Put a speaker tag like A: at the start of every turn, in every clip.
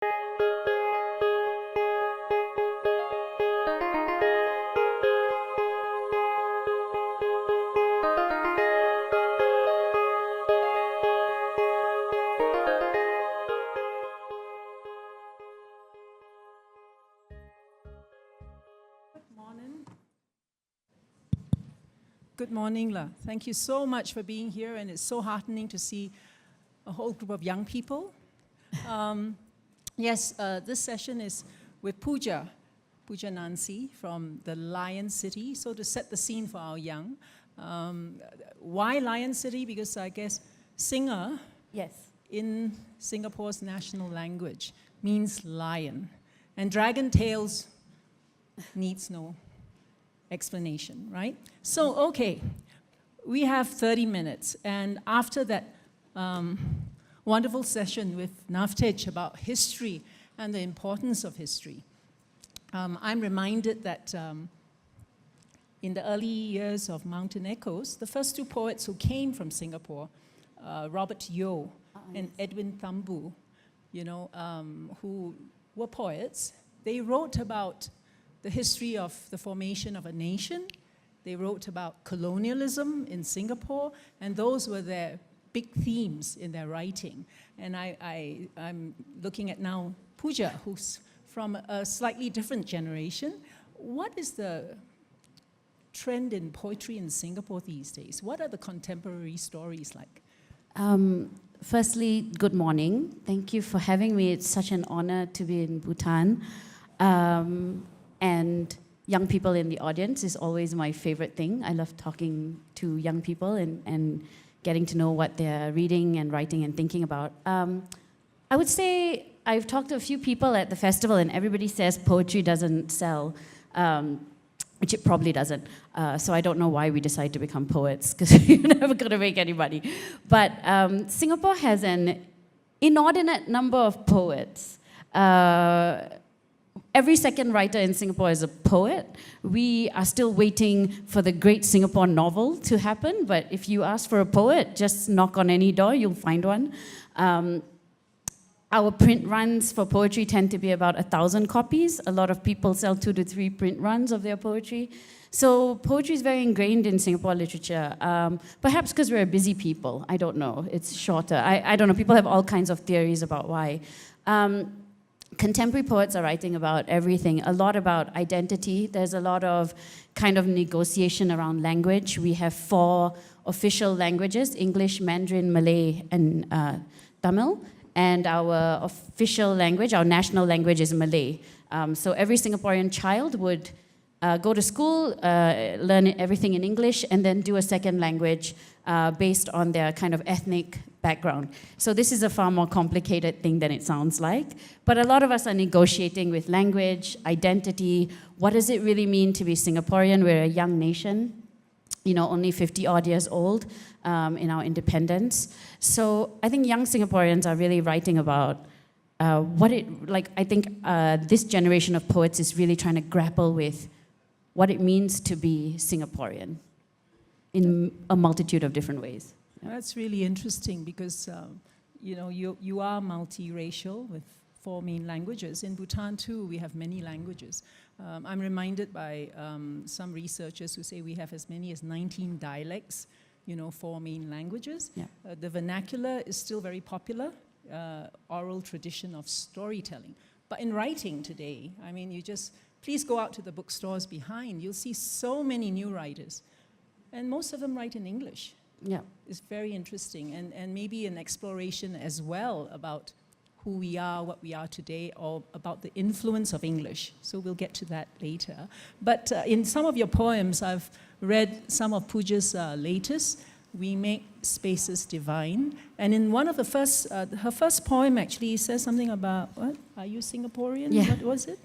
A: Good morning, La. Thank you so much for being here, and it's so heartening to see a whole group of young people. This session is with Pooja Nansi from the Lion City. So to set the scene for our young, why Lion City? Because I guess singer in Singapore's national language means lion, and dragon tails needs no explanation, right? So, okay, we have 30 minutes, and after that wonderful session with Navtej about history and the importance of history, I'm reminded that in the early years of Mountain Echoes, the first two poets who came from Singapore, Robert Yeo and Edwin Thambu, who were poets, they wrote about the history of the formation of a nation. They wrote about colonialism in Singapore, and those were their big themes in their writing. And I'm looking at now Pooja, who's from a slightly different generation. What is the trend in poetry in Singapore these days? What are the contemporary stories like?
B: Firstly, good morning. Thank you for having me. It's such an honor to be in Bhutan. And young people in the audience is always my favorite thing. I love talking to young people and getting to know what they're reading and writing and thinking about. I would say I've talked to a few people at the festival, and everybody says poetry doesn't sell, which it probably doesn't. So I don't know why we decide to become poets, because you're never going to make any money. But Singapore has an inordinate number of poets. Every second writer in Singapore is a poet. We are still waiting for the great Singapore novel to happen, but if you ask for a poet, just knock on any door, you'll find one. Our print runs for poetry tend to be about 1,000 copies. A lot of people sell 2 to 3 print runs of their poetry. So poetry is very ingrained in Singapore literature. Perhaps because we're busy people, I don't know. It's shorter. I don't know, people have all kinds of theories about why. Contemporary poets are writing about everything, a lot about identity. There's a lot of kind of negotiation around language. We have 4 official languages, English, Mandarin, Malay, and Tamil. And our official language, our national language is Malay. So every Singaporean child would go to school, learn everything in English, and then do a second language based on their kind of ethnic background. So this is a far more complicated thing than it sounds like. But a lot of us are negotiating with language, identity. What does it really mean to be Singaporean? We're a young nation, only 50 odd years old in our independence. So I think young Singaporeans are really writing about I think this generation of poets is really trying to grapple with what it means to be Singaporean in a multitude of different ways.
A: That's really interesting because, you are multiracial with 4 main languages. In Bhutan, too, we have many languages. I'm reminded by some researchers who say we have as many as 19 dialects, 4 main languages.
B: Yeah.
A: The vernacular is still very popular, oral tradition of storytelling. But in writing today, please go out to the bookstores behind. You'll see so many new writers. And most of them write in English.
B: Yeah.
A: It's very interesting, and maybe an exploration as well about who we are, what we are today, or about the influence of English. So we'll get to that later. But in some of your poems, I've read some of Pooja's latest, We Make Spaces Divine. And in one of the her first poem actually says something about, what? Are you Singaporean?
B: Yeah.
A: What was it?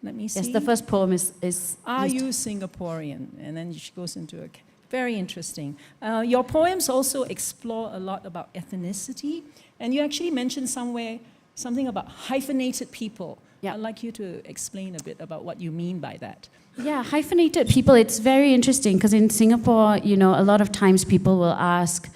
A: Let me see.
B: Yes, the first poem is
A: Are you Singaporean? And then she goes into a... Very interesting. Your poems also explore a lot about ethnicity, and you actually mentioned something about hyphenated people.
B: Yeah.
A: I'd like you to explain a bit about what you mean by that.
B: Yeah, hyphenated people, it's very interesting because in Singapore, a lot of times people will ask,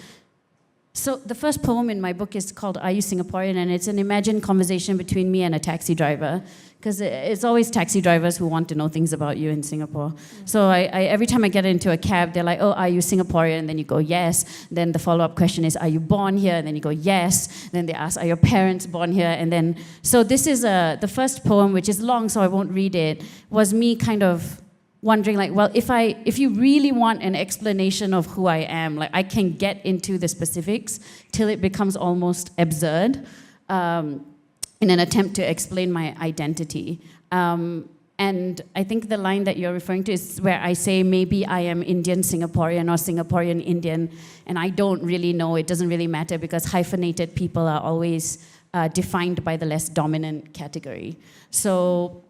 B: So the first poem in my book is called Are You Singaporean? And it's an imagined conversation between me and a taxi driver. Because it's always taxi drivers who want to know things about you in Singapore. So every time I get into a cab, they're like, oh, are you Singaporean? And then you go, yes. Then the follow-up question is, are you born here? And then you go, yes. Then they ask, are your parents born here? And then, so this is the first poem, which is long, so I won't read it, was me kind of wondering, like, well, if you really want an explanation of who I am, like, I can get into the specifics till it becomes almost absurd. In an attempt to explain my identity. And I think the line that you're referring to is where I say maybe I am Indian Singaporean or Singaporean Indian, and I don't really know, it doesn't really matter because hyphenated people are always defined by the less dominant category. So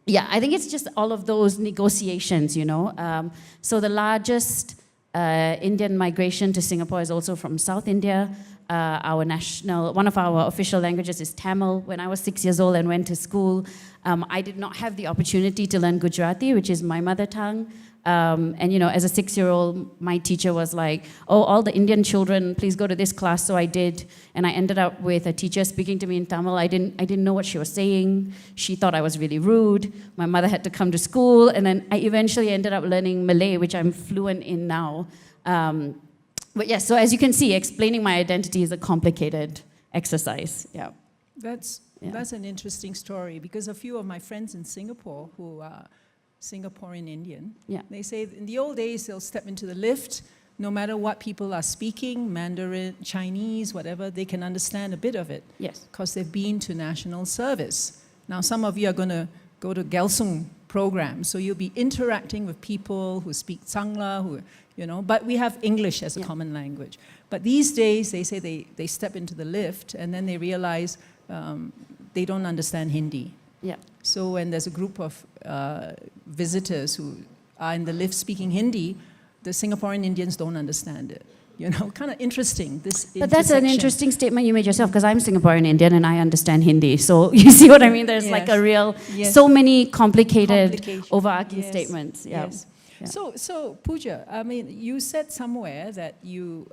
B: yeah, I think it's just all of those negotiations, you know. So the largest Indian migration to Singapore is also from South India. One of our official languages is Tamil. When I was 6 years old and went to school, I did not have the opportunity to learn Gujarati, which is my mother tongue. And you know, as a 6-year-old, my teacher was like, oh, all the Indian children, please go to this class. So I did, and I ended up with a teacher speaking to me in Tamil. I didn't know what she was saying. She thought I was really rude. My mother had to come to school, and then I eventually ended up learning Malay, which I'm fluent in now. But yes, so as you can see, explaining my identity is a complicated exercise. Yeah.
A: That's an interesting story because a few of my friends in Singapore who are Singaporean Indian, they say in the old days they'll step into the lift, no matter what people are speaking, Mandarin, Chinese, whatever, they can understand a bit of it.
B: Yes.
A: Because they've been to national service. Now some of you are going to go to Gelsung program, so you'll be interacting with people who speak Tsangla, who, you know, but we have English as a common language. But these days, they say they step into the lift and then they realize they don't understand Hindi.
B: Yeah.
A: So when there's a group of visitors who are in the lift speaking Hindi, the Singaporean Indians don't understand it. You know, kind of interesting, this
B: But that's an interesting statement you made yourself, because I'm Singaporean Indian and I understand Hindi. So you see what I mean? There's like a real, so many complicated, overarching statements. Yeah.
A: Yes. Yeah. So Pooja, I mean, you said somewhere that you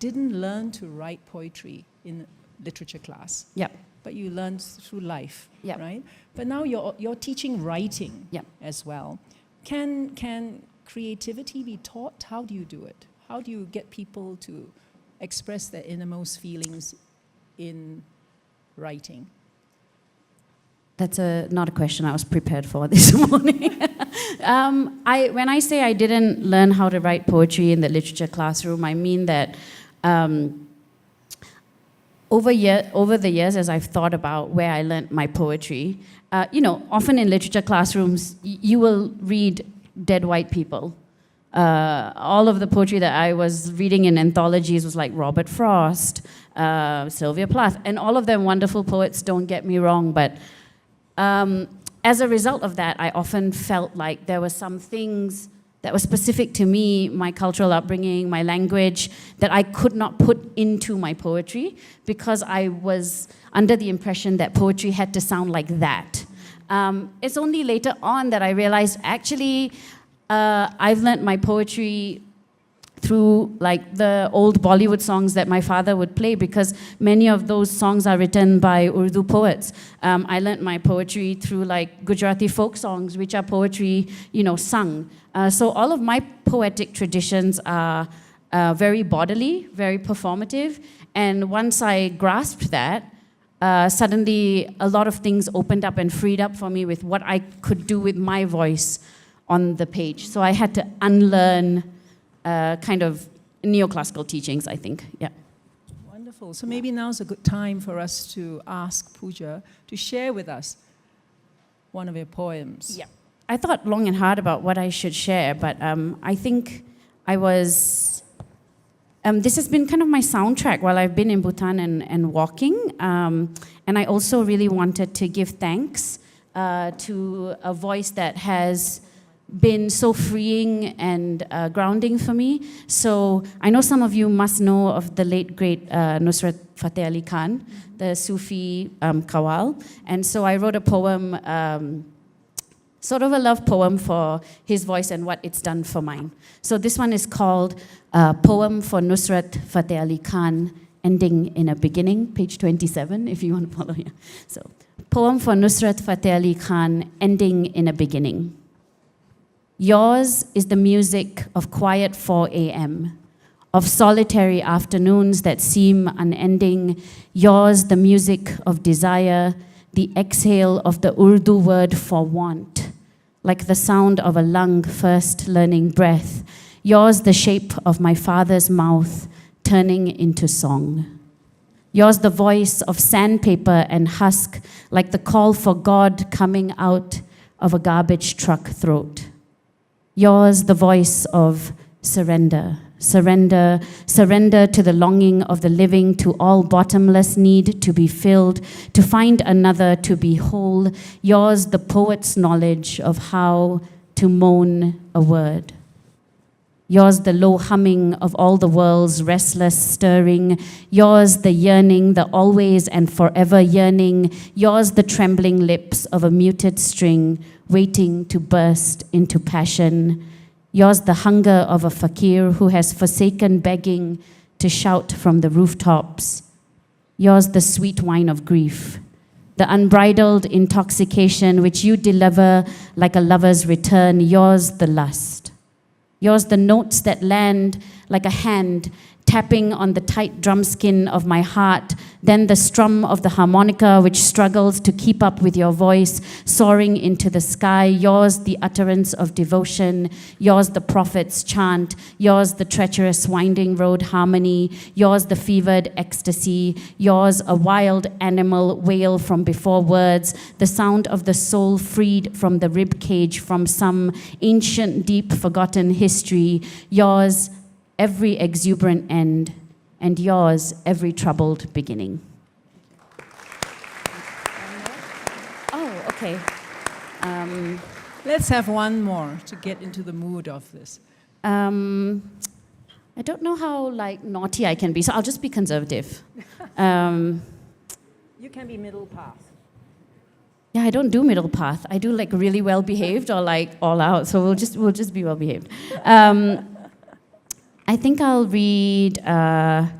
A: didn't learn to write poetry in literature class.
B: Yeah.
A: But you learned through life,
B: yeah,
A: right? But now you're teaching writing,
B: yeah,
A: as well. Can creativity be taught? How do you do it? How do you get people to express their innermost feelings in writing?
B: That's not a question I was prepared for this morning. When I say I didn't learn how to write poetry in the literature classroom, I mean that over the years, as I've thought about where I learned my poetry, you know, often in literature classrooms, you will read dead white people. All of the poetry that I was reading in anthologies was like Robert Frost, Sylvia Plath, and all of them wonderful poets, don't get me wrong, but as a result of that, I often felt like there were some things that were specific to me, my cultural upbringing, my language, that I could not put into my poetry because I was under the impression that poetry had to sound like that. It's only later on that I realized, actually, I've learnt my poetry through like the old Bollywood songs that my father would play, because many of those songs are written by Urdu poets. I learnt my poetry through like Gujarati folk songs, which are poetry, you know, sung. So all of my poetic traditions are very bodily, very performative. And once I grasped that, suddenly a lot of things opened up and freed up for me with what I could do with my voice on the page. So I had to unlearn kind of neoclassical teachings, I think. Yeah.
A: Wonderful. So maybe now's a good time for us to ask Pooja to share with us one of her poems.
B: Yeah. I thought long and hard about what I should share, but I think I was... this has been kind of my soundtrack while I've been in Bhutan and walking. And I also really wanted to give thanks to a voice that has been so freeing and grounding for me. So I know some of you must know of the late, great Nusrat Fateh Ali Khan, the Sufi Kawal. And so I wrote a poem Sort of a love poem for his voice and what it's done for mine. So this one is called Poem for Nusrat Fateh Ali Khan, Ending in a Beginning, page 27, if you want to follow here. So, Poem for Nusrat Fateh Ali Khan, Ending in a Beginning. Yours is the music of quiet 4 a.m., of solitary afternoons that seem unending. Yours the music of desire, the exhale of the Urdu word for want, like the sound of a lung first learning breath. Yours the shape of my father's mouth, turning into song. Yours the voice of sandpaper and husk, like the call for God coming out of a garbage truck throat. Yours the voice of surrender, surrender, surrender to the longing of the living, to all bottomless need to be filled, to find another, to be whole. Yours the poet's knowledge of how to moan a word. Yours the low humming of all the world's restless stirring. Yours the yearning, the always and forever yearning. Yours the trembling lips of a muted string, waiting to burst into passion. Yours the hunger of a fakir who has forsaken begging to shout from the rooftops. Yours the sweet wine of grief, the unbridled intoxication which you deliver like a lover's return. Yours the lust. Yours the notes that land like a hand tapping on the tight drum skin of my heart, then the strum of the harmonica which struggles to keep up with your voice, soaring into the sky. Yours the utterance of devotion, yours the prophet's chant, yours the treacherous winding road harmony, yours the fevered ecstasy, yours a wild animal wail from before words, the sound of the soul freed from the rib cage from some ancient deep forgotten history, yours every exuberant end, and yours every troubled beginning. Oh, okay.
A: Let's have one more to get into the mood of this.
B: I don't know how naughty I can be, so I'll just be conservative.
A: You can be middle path.
B: Yeah, I don't do middle path. I do really well behaved or all out. So we'll just be well behaved. I think I'll read a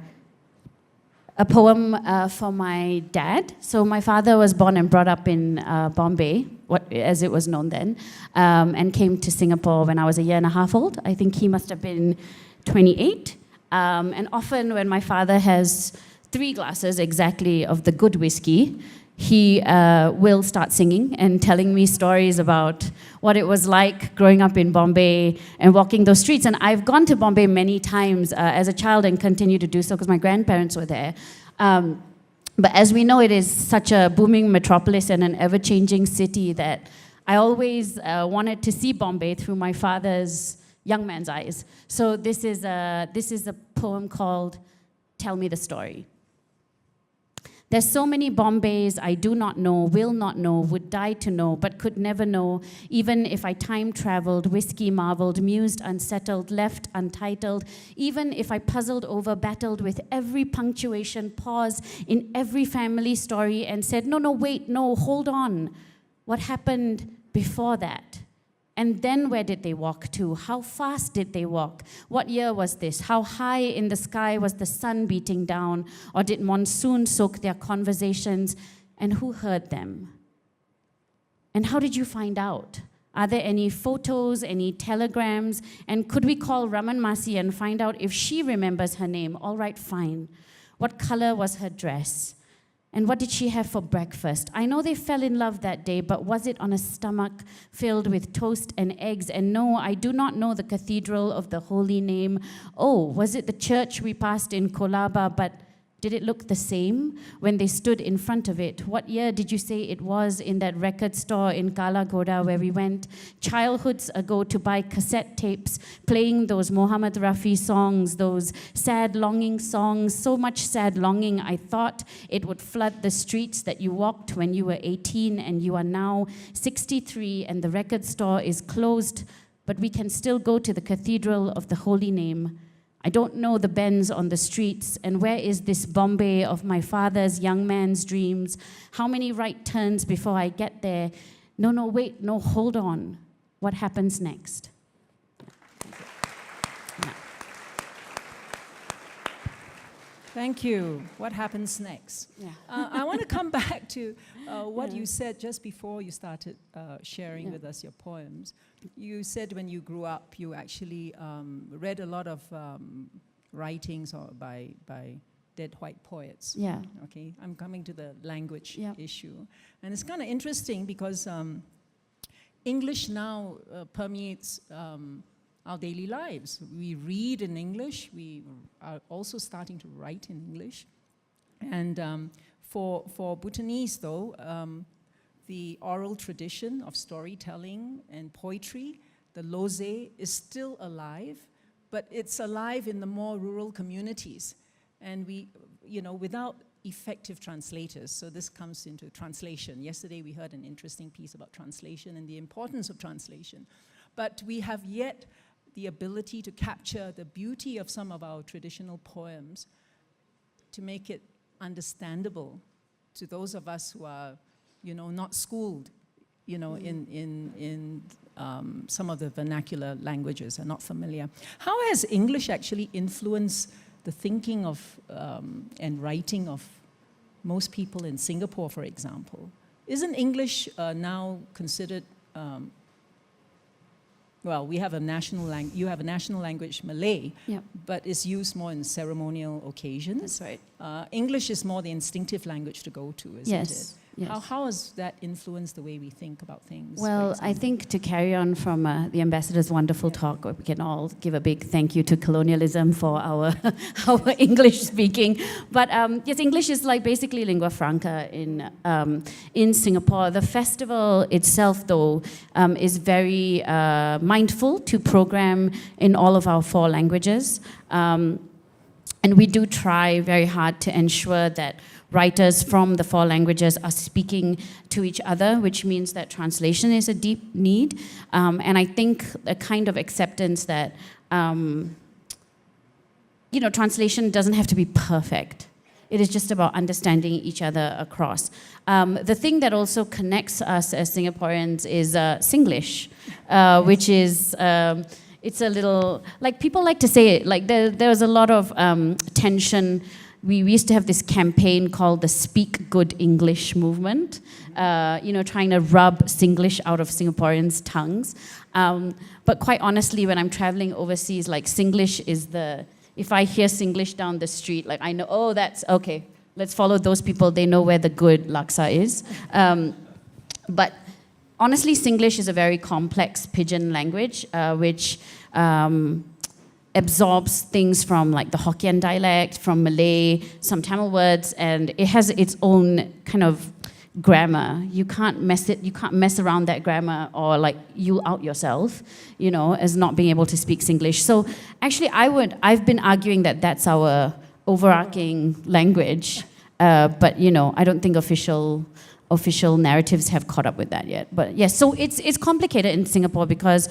B: poem for my dad. So my father was born and brought up in Bombay, as it was known then, and came to Singapore when I was a year and a half old. I think he must have been 28. And often when my father has 3 glasses exactly of the good whiskey, he will start singing and telling me stories about what it was like growing up in Bombay and walking those streets. And I've gone to Bombay many times as a child and continue to do so because my grandparents were there. But as we know, it is such a booming metropolis and an ever-changing city that I always wanted to see Bombay through my father's young man's eyes. So this is a poem called Tell Me the Story. There's so many Bombays I do not know, will not know, would die to know, but could never know, even if I time traveled, whiskey marveled, mused unsettled, left untitled, even if I puzzled over, battled with every punctuation pause in every family story and said, no, wait, no, hold on. What happened before that? And then where did they walk to? How fast did they walk? What year was this? How high in the sky was the sun beating down? Or did monsoon soak their conversations? And who heard them? And how did you find out? Are there any photos, any telegrams? And could we call Raman Masi and find out if she remembers her name? All right, fine. What color was her dress? And what did she have for breakfast? I know they fell in love that day, but was it on a stomach filled with toast and eggs? And no, I do not know the Cathedral of the Holy Name. Oh, was it the church we passed in Colaba, but did it look the same when they stood in front of it? What year did you say it was in that record store in Kala Goda where we went childhoods ago to buy cassette tapes, playing those Mohammed Rafi songs, those sad longing songs, so much sad longing I thought it would flood the streets that you walked when you were 18 and you are now 63 and the record store is closed, but we can still go to the Cathedral of the Holy Name. I don't know the bends on the streets, and where is this Bombay of my father's young man's dreams? How many right turns before I get there? No, wait, no, hold on. What happens next? Yeah.
A: Thank you. What happens next?
B: Yeah.
A: I want to come back to what you said just before you started sharing with us your poems. You said when you grew up, you actually read a lot of writings by dead white poets.
B: Yeah.
A: Okay, I'm coming to the language
B: Yeah.
A: issue. And it's kind of interesting because English now permeates our daily lives. We read in English, we are also starting to write in English. And for Bhutanese though, the oral tradition of storytelling and poetry, the Lose, is still alive, but it's alive in the more rural communities. And we, without effective translators, so this comes into translation. Yesterday we heard an interesting piece about translation and the importance of translation. But we have yet the ability to capture the beauty of some of our traditional poems to make it understandable to those of us who are, not schooled, in some of the vernacular languages, are not familiar. How has English actually influenced the thinking of and writing of most people in Singapore, for example? Isn't English now considered, well, we have a national language, you have a national language, Malay, but it's used more in ceremonial occasions.
B: That's right.
A: English is more the instinctive language to go to, isn't it?
B: Yes. Yes.
A: How has that influenced the way we think about things?
B: Well, I think to carry on from the ambassador's wonderful talk, we can all give a big thank you to colonialism for our our English speaking. But yes, English is like basically lingua franca in Singapore. The festival itself, though, is very mindful to program in all of our 4 languages. And we do try very hard to ensure that writers from the 4 languages are speaking to each other, which means that translation is a deep need. And I think a kind of acceptance that, translation doesn't have to be perfect. It is just about understanding each other across. The thing that also connects us as Singaporeans is Singlish, which is, it's a little, like people like to say it, like there's a lot of tension. We used to have this campaign called the Speak Good English movement, trying to rub Singlish out of Singaporeans' tongues. But quite honestly, when I'm traveling overseas, like Singlish is if I hear Singlish down the street, like I know, oh, that's, okay, let's follow those people. They know where the good laksa is. But honestly, Singlish is a very complex pidgin language, which absorbs things from like the Hokkien dialect, from Malay, some Tamil words, and it has its own kind of grammar. You can't mess around that grammar, or like you'll out yourself, as not being able to speak Singlish. So actually I've been arguing that that's our overarching language, but I don't think official narratives have caught up with that yet. But yes, so it's complicated in Singapore because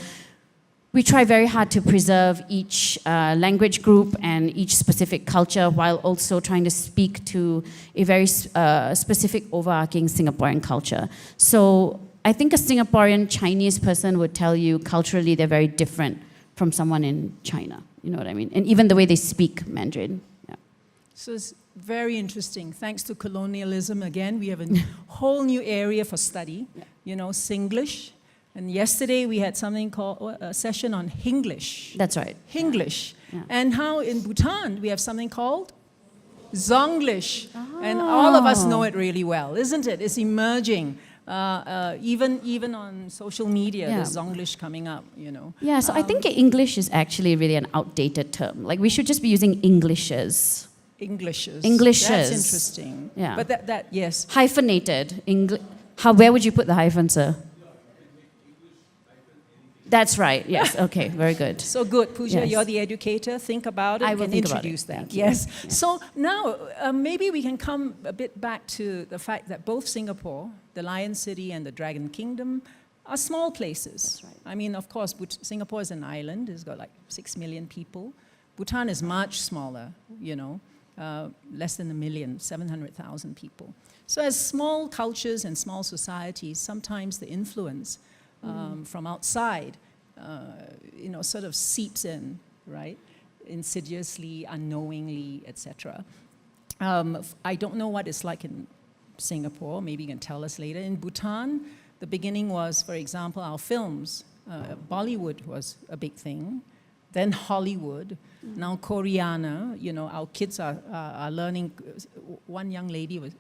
B: we try very hard to preserve each language group and each specific culture while also trying to speak to a very specific overarching Singaporean culture. So I think a Singaporean Chinese person would tell you culturally they're very different from someone in China. You know what I mean? And even the way they speak Mandarin. Yeah.
A: So it's very interesting. Thanks to colonialism, again, we have a whole new area for study, Singlish. And yesterday we had something called a session on Hinglish.
B: That's right.
A: Hinglish.
B: Yeah.
A: And how in Bhutan we have something called Zonglish. Oh. And all of us know it really well, isn't it? It's emerging. Even on social media, there's Zonglish coming up,
B: Yeah, so I think English is actually really an outdated term. Like we should just be using Englishes.
A: Englishes.
B: Englishes.
A: That's interesting.
B: Yeah.
A: But that yes.
B: Hyphenated. Where would you put the hyphen, sir? That's right, yes, okay, very good.
A: So good, Pooja,
B: Yes.
A: you're the educator, think about it,
B: I will
A: and
B: think about
A: introduce
B: it.
A: that.
B: Thank you.
A: Yes.
B: Yes.
A: So now, maybe we can come a bit back to the fact that both Singapore, the Lion City and the Dragon Kingdom, are small places.
B: That's right.
A: I mean, of course, Singapore is an island, it's got like 6 million people. Bhutan is much smaller, less than 1 million, 700,000 people. So as small cultures and small societies, sometimes the influence from outside, sort of seeps in, right? Insidiously, unknowingly, etc. I don't know what it's like in Singapore. Maybe you can tell us later. In Bhutan, the beginning was, for example, our films. Bollywood was a big thing. Then Hollywood. Now Koreana. Our kids are learning. One young lady was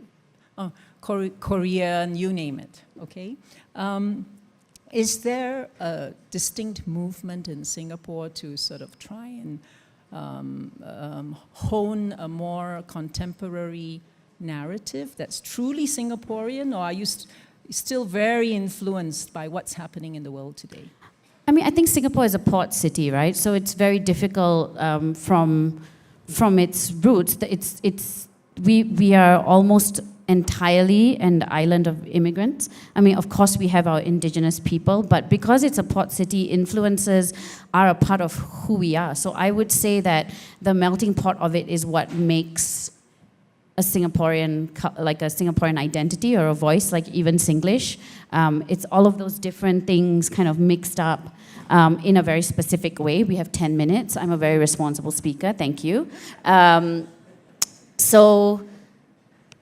A: Korean, you name it. Okay. Is there a distinct movement in Singapore to sort of try and hone a more contemporary narrative that's truly Singaporean, or are you still very influenced by what's happening in the world today?
B: I mean, I think Singapore is a port city, right? So it's very difficult from its roots. We are almost entirely an island of immigrants. I mean, of course, we have our indigenous people, but because it's a port city, influences are a part of who we are. So I would say that the melting pot of it is what makes a Singaporean identity or a voice, like even Singlish. It's all of those different things kind of mixed up in a very specific way. We have 10 minutes. I'm a very responsible speaker. Thank you.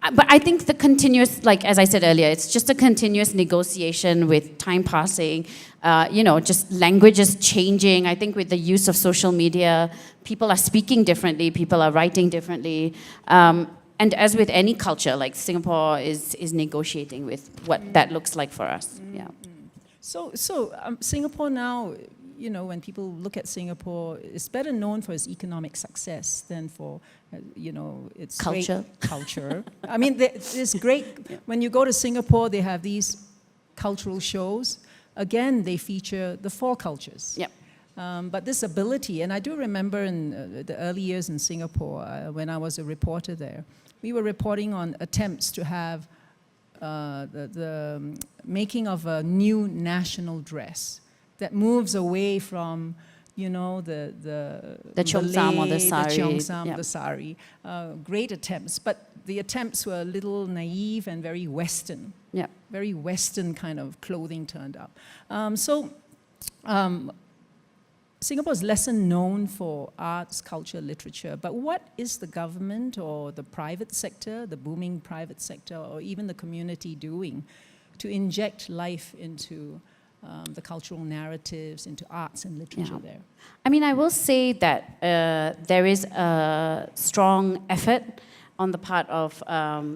B: But I think the continuous, like as I said earlier, it's just a continuous negotiation with time passing, just languages changing. I think with the use of social media, people are speaking differently, people are writing differently. And as with any culture, like Singapore is negotiating with what that looks like for us. Yeah.
A: So Singapore now, when people look at Singapore, it's better known for its economic success than for, its
B: culture.
A: Great culture. I mean, it's great. Yeah. When you go to Singapore, they have these cultural shows. Again, they feature the 4 cultures.
B: Yep.
A: But this ability, and I do remember in the early years in Singapore, when I was a reporter there, we were reporting on attempts to have the making of a new national dress that moves away from, the
B: cheongsam or the sari.
A: The cheongsam,
B: yep.
A: the sari. Great attempts, but the attempts were a little naive and very Western.
B: Yeah.
A: Very Western kind of clothing turned up. Singapore is less known for arts, culture, literature, but what is the government or the private sector, the booming private sector, or even the community doing to inject life into the cultural narratives, into arts and literature there?
B: I mean, I will say that there is a strong effort on the part of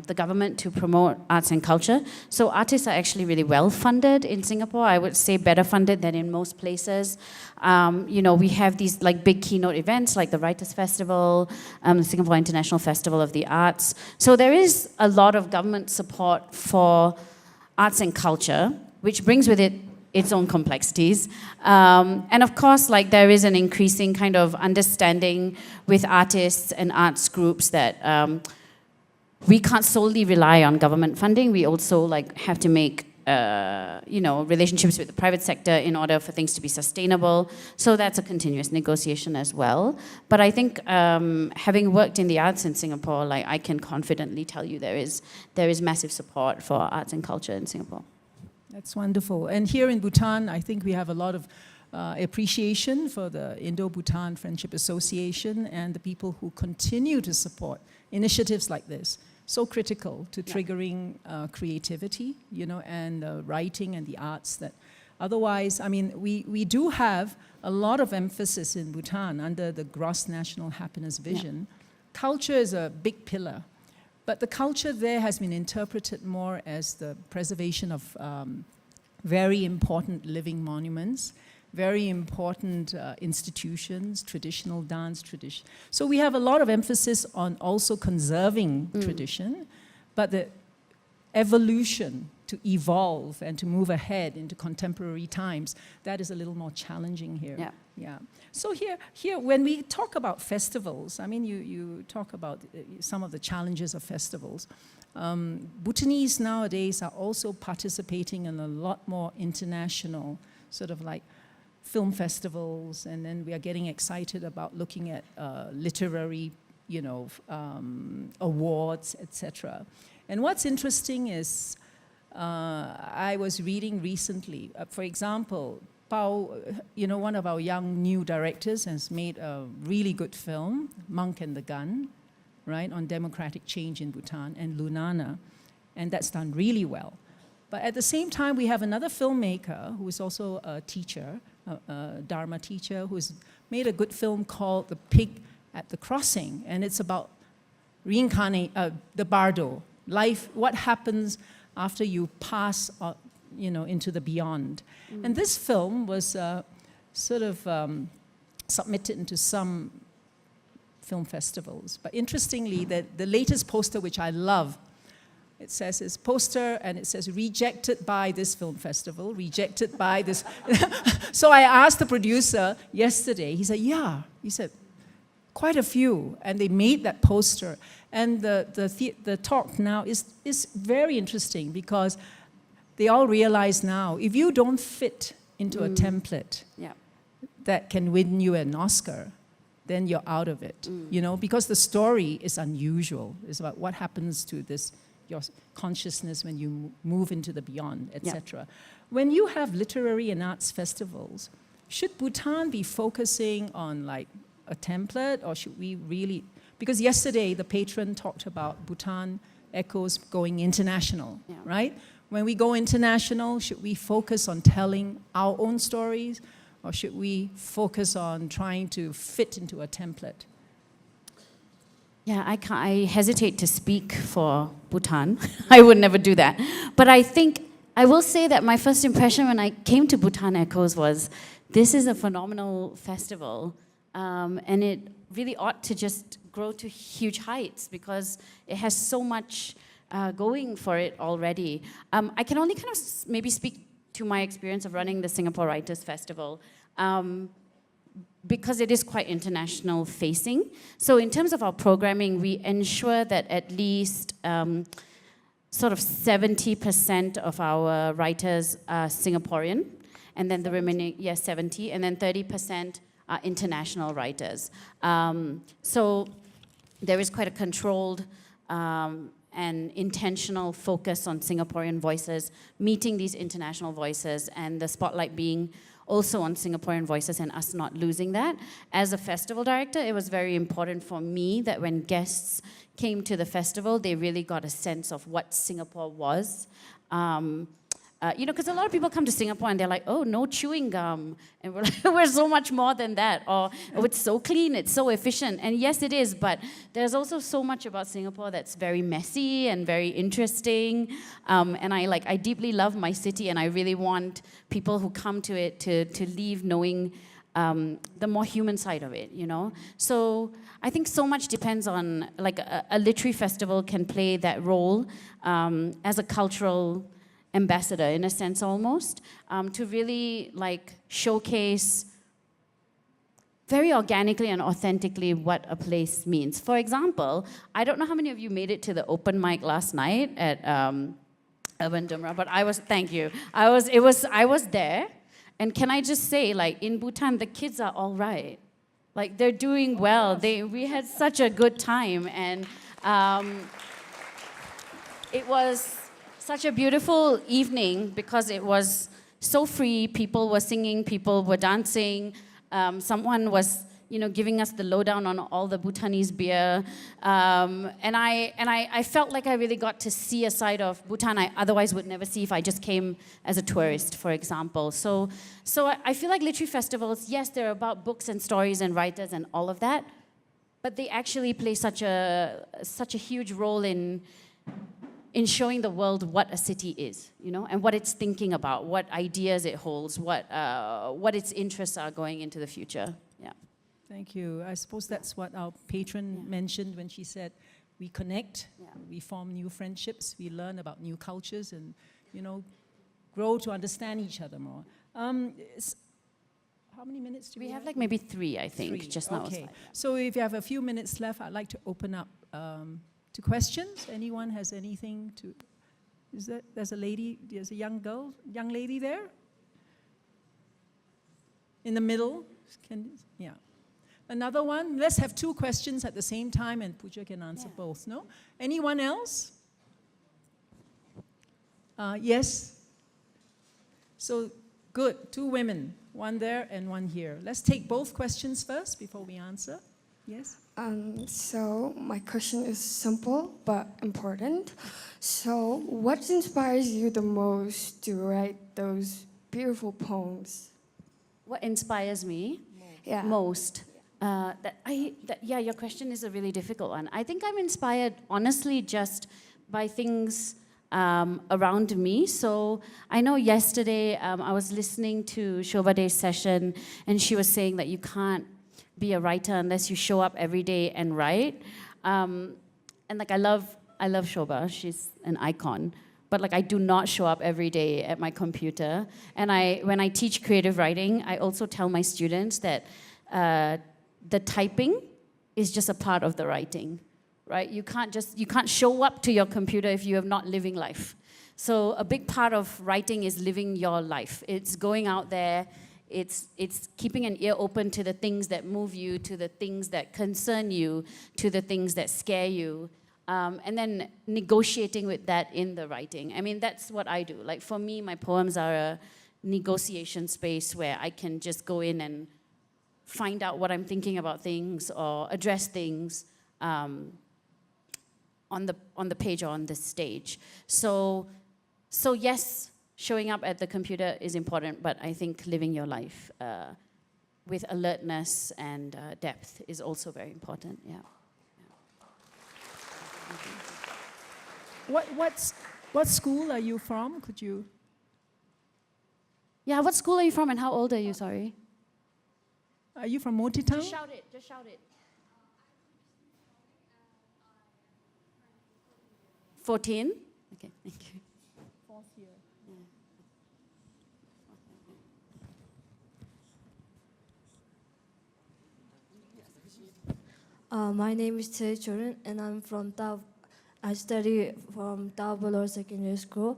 B: the government to promote arts and culture. So artists are actually really well funded in Singapore. I would say better funded than in most places. We have these like big keynote events like the Writers' Festival, the Singapore International Festival of the Arts. So there is a lot of government support for arts and culture, which brings with it its own complexities. And of course, like there is an increasing kind of understanding with artists and arts groups that we can't solely rely on government funding. We also like have to make relationships with the private sector in order for things to be sustainable. So that's a continuous negotiation as well. But I think having worked in the arts in Singapore, like I can confidently tell you there is massive support for arts and culture in Singapore.
A: That's wonderful. And here in Bhutan, I think we have a lot of appreciation for the Indo-Bhutan Friendship Association and the people who continue to support initiatives like this. So critical to triggering creativity, and writing and the arts that otherwise, I mean, we do have a lot of emphasis in Bhutan under the gross national happiness vision. Yeah. Culture is a big pillar. But the culture there has been interpreted more as the preservation of very important living monuments, very important institutions, traditional dance tradition. So we have a lot of emphasis on also conserving tradition, but the evolution to evolve and to move ahead into contemporary times, that is a little more challenging here.
B: Yeah.
A: Yeah. So here, when we talk about festivals, I mean, you talk about some of the challenges of festivals. Bhutanese nowadays are also participating in a lot more international sort of like film festivals, and then we are getting excited about looking at literary awards, etc. And what's interesting is, I was reading recently, for example, Pao, one of our young new directors has made a really good film, Monk and the Gun, right, on democratic change in Bhutan, and Lunana, and that's done really well. But at the same time, we have another filmmaker who is also a teacher, a Dharma teacher, who's made a good film called The Pig at the Crossing, and it's about the bardo, life, what happens after you pass into the beyond. And this film was submitted into some film festivals. But interestingly, the latest poster, which I love, it says it's poster and it says rejected by this film festival, rejected by this. So I asked the producer yesterday, he said, yeah. He said, quite a few, and they made that poster. And the talk now is very interesting because they all realize now, if you don't fit into a template that can win you an Oscar, then you're out of it, because the story is unusual. It's about what happens to your consciousness when you move into the beyond, etc. When you have literary and arts festivals, should Bhutan be focusing on like a template, or should we really, because yesterday the patron talked about Bhutan Echoes going international, right? When we go international, should we focus on telling our own stories, or should we focus on trying to fit into a template?
B: Yeah, I hesitate to speak for Bhutan. I would never do that. But I think, I will say that my first impression when I came to Bhutan Echoes was, this is a phenomenal festival, and it really ought to just grow to huge heights because it has so much going for it already. I can only kind of maybe speak to my experience of running the Singapore Writers Festival, because it is quite international facing. So in terms of our programming, we ensure that at least sort of 70% of our writers are Singaporean, and then the remaining, 70, and then 30% are international writers. So there is quite a controlled and intentional focus on Singaporean voices, meeting these international voices, and the spotlight being also on Singaporean voices and us not losing that. As a festival director, it was very important for me that when guests came to the festival, they really got a sense of what Singapore was. Because a lot of people come to Singapore and they're like, oh, no chewing gum. And we're like, we're so much more than that. Or, oh, it's so clean, it's so efficient. And yes, it is, but there's also so much about Singapore that's very messy and very interesting. And I deeply love my city, and I really want people who come to it to leave knowing the more human side of it, So I think so much depends on, like, a literary festival can play that role as a cultural ambassador, in a sense, almost, to really showcase very organically and authentically what a place means. For example, I don't know how many of you made it to the open mic last night at Urban Dumra, but thank you. I was there, and can I just say, in Bhutan, the kids are all right. They're doing well. We had such a good time, and it was such a beautiful evening because it was so free. People were singing, people were dancing. Someone was, giving us the lowdown on all the Bhutanese beer. And I felt like I really got to see a side of Bhutan I otherwise would never see if I just came as a tourist, for example. So I feel like literary festivals, yes, they're about books and stories and writers and all of that, but they actually play such a huge role in showing the world what a city is, and what it's thinking about, what ideas it holds, what its interests are going into the future. Yeah.
A: Thank you. I suppose that's what our patron mentioned when she said, we connect, we form new friendships, we learn about new cultures, and grow to understand each other more. How many minutes do we have?
B: We have maybe 3, I think,
A: 3.
B: Just now.
A: Okay. So if you have a few minutes left, I'd like to open up to questions. Anyone has anything to? There's a lady, there's a young lady there? In the middle? Another one? Let's have two questions at the same time and Pooja can answer both, no? Anyone else? Yes? So, good. Two women. One there and one here. Let's take both questions first before we answer. Yes?
C: So my question is simple but important. So what inspires you the most to write those beautiful poems?
B: What inspires me
C: Yeah.
B: most? Your question is a really difficult one. I think I'm inspired, honestly, just by things around me. So I know yesterday I was listening to Shobade's session, and she was saying that you can't be a writer unless you show up every day and write. And like I love Shoba. She's an icon. But like I do not show up every day at my computer. And when I teach creative writing, I also tell my students that the typing is just a part of the writing, right? You can't show up to your computer if you are not living life. So a big part of writing is living your life. It's going out there. It's keeping an ear open to the things that move you, to the things that concern you, to the things that scare you. And then negotiating with that in the writing. I mean, that's what I do. Like for me, my poems are a negotiation space where I can just go in and find out what I'm thinking about things or address things on the page or on the stage. So yes, showing up at the computer is important, but I think living your life with alertness and depth is also very important, yeah.
A: What school are you from? Could you?
B: Yeah, what school are you from and how old are you, sorry?
A: Are you from Motitown?
B: Just shout it. 14? Okay, thank you.
A: Fourth year.
D: My name is Tae Chorin, and I study from Tabalor Secondary School.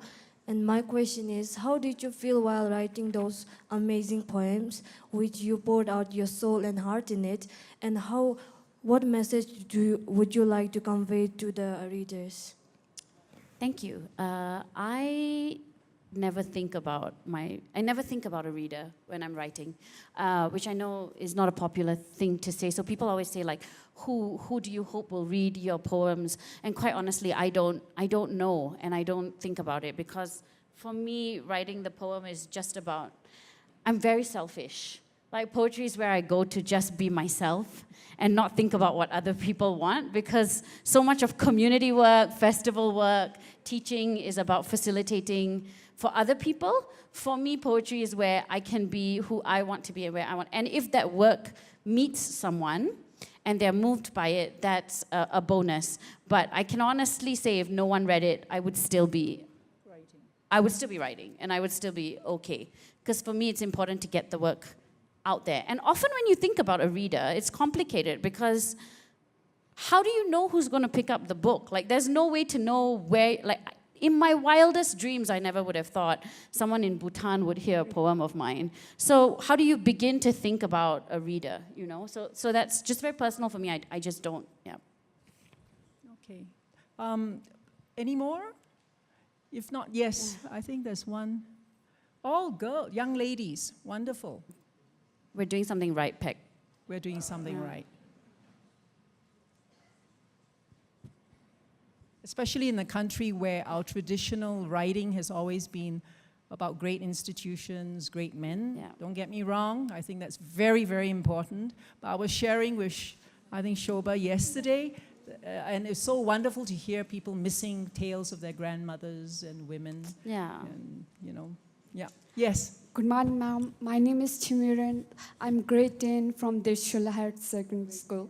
D: And my question is, how did you feel while writing those amazing poems, which you poured out your soul and heart in it? And what message would you like to convey to the readers?
B: Thank you. I never think about a reader when I'm writing, which I know is not a popular thing to say. So people always say like, who do you hope will read your poems? And quite honestly, I don't know, and I don't think about it, because for me, writing the poem is just about, I'm very selfish. Like poetry is where I go to just be myself and not think about what other people want, because so much of community work, festival work, teaching is about facilitating for other people. For me, poetry is where I can be who I want to be and where I want. And if that work meets someone and they're moved by it, that's a bonus. But I can honestly say if no one read it, I would still be writing, and I would still be okay. Because for me, it's important to get the work out there. And often when you think about a reader, it's complicated, because how do you know who's going to pick up the book? Like, there's no way to know where, like, in my wildest dreams, I never would have thought someone in Bhutan would hear a poem of mine. So how do you begin to think about a reader, you know? So that's just very personal for me. I just don't, yeah.
A: Okay. Any more? If not, yes, I think there's one. All girls, young ladies, wonderful.
B: We're doing something right, Peck.
A: We're doing something right. Especially in a country where our traditional writing has always been about great institutions, great men.
B: Yeah.
A: Don't get me wrong, I think that's very, very important. But I was sharing with, I think, Shoba yesterday, and it's so wonderful to hear people missing tales of their grandmothers and women.
B: Yeah.
A: And, you know, yeah. Yes.
E: Good morning, ma'am. My name is Chimiran. I'm grade 10 from Deshulahar Secondary School.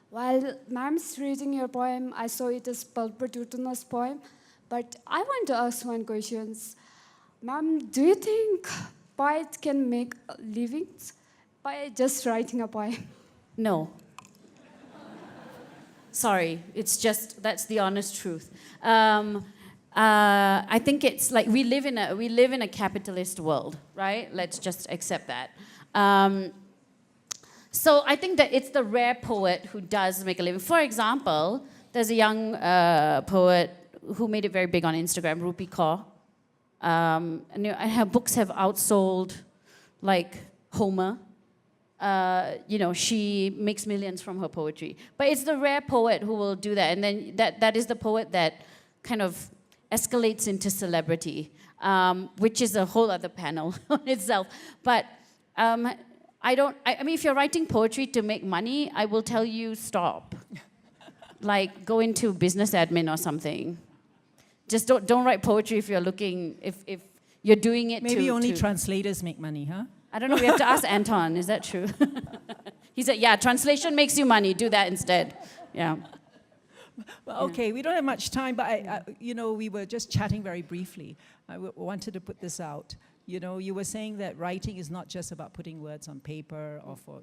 E: While ma'am's reading your poem, I saw it as Palpatutuna's poem. But I want to ask one question. Ma'am, do you think poets can make a living by just writing a poem?
B: No. Sorry, it's just, that's the honest truth. I think it's like we live in a capitalist world, right? Let's just accept that. So I think that it's the rare poet who does make a living. For example, there's a young poet who made it very big on Instagram, Rupi Kaur. And her books have outsold, like, Homer. She makes millions from her poetry. But it's the rare poet who will do that. And then that is the poet that kind of escalates into celebrity, which is a whole other panel on itself. But I mean, if you're writing poetry to make money, I will tell you stop. Like, go into business admin or something. Just don't write poetry if you're looking, if you're doing it
A: Maybe only translators make money, huh?
B: I don't know, we have to ask Anton, is that true? He said, yeah, translation makes you money, do that instead. Yeah.
A: Well, okay, we don't have much time, but we were just chatting very briefly. I wanted to put this out. You were saying that writing is not just about putting words on paper or for,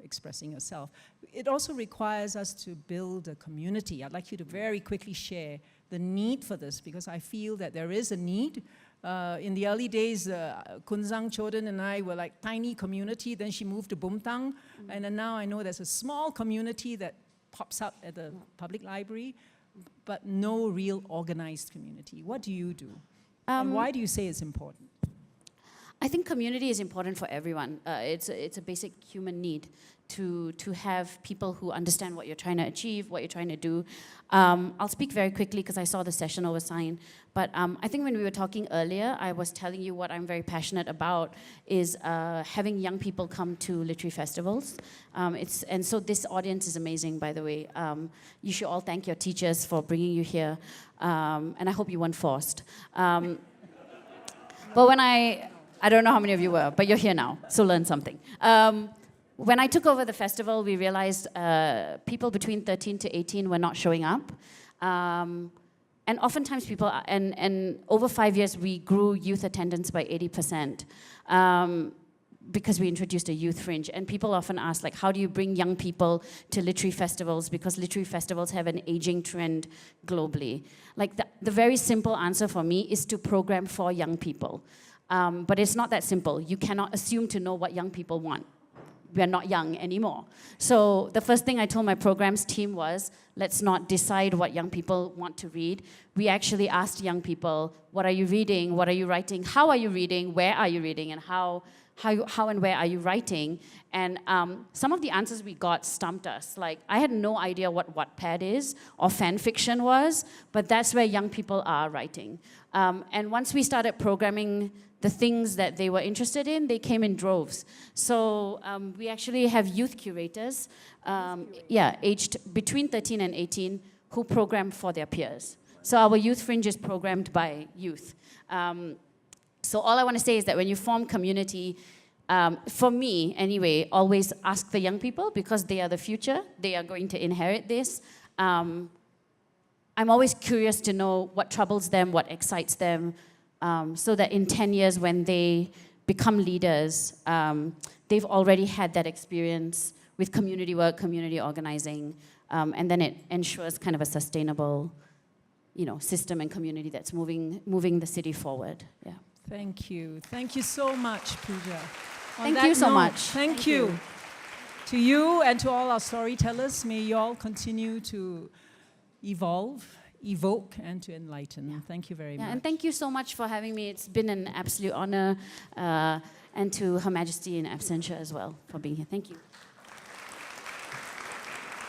A: expressing yourself. It also requires us to build a community. I'd like you to very quickly share the need for this, because I feel that there is a need. In the early days, Kunzang Choden and I were like tiny community. Then she moved to Bumtang, and then now I know there's a small community that pops up at the public library, but no real organized community. What do you do? And why do you say it's important?
B: I think community is important for everyone. It's a basic human need to have people who understand what you're trying to achieve, what you're trying to do. I'll speak very quickly because I saw the session oversign. But I think when we were talking earlier, I was telling you what I'm very passionate about is having young people come to literary festivals. And so this audience is amazing, by the way. You should all thank your teachers for bringing you here. And I hope you weren't forced. But when I don't know how many of you were, but you're here now, so learn something. When I took over the festival, we realized people between 13 to 18 were not showing up. And oftentimes people, and over 5 years, we grew youth attendance by 80%. Because we introduced a youth fringe. And people often ask, like, how do you bring young people to literary festivals? Because literary festivals have an aging trend globally. Like, the very simple answer for me is to program for young people. But it's not that simple. You cannot assume to know what young people want. We are not young anymore. So the first thing I told my programs team was, let's not decide what young people want to read. We actually asked young people, what are you reading? What are you writing? How are you reading? Where are you reading? And how and where are you writing? And some of the answers we got stumped us. Like, I had no idea what Wattpad is or fan fiction was, but that's where young people are writing. And once we started programming the things that they were interested in, they came in droves. So we actually have youth curators, aged between 13 and 18, who program for their peers. So our youth fringe is programmed by youth. So all I want to say is that when you form community, for me anyway, always ask the young people, because they are the future. They are going to inherit this. I'm always curious to know what troubles them, what excites them, so that in 10 years when they become leaders, they've already had that experience with community work, community organizing, and then it ensures kind of a sustainable, system and community that's moving the city forward. Yeah.
A: Thank you. Thank you so much, Pooja.
B: Thank you so much.
A: Thank you. To you and to all our storytellers, may you all continue to evolve, evoke, and to enlighten. Yeah. Thank you very much.
B: And thank you so much for having me. It's been an absolute honor, and to Her Majesty in absentia as well for being here. Thank you.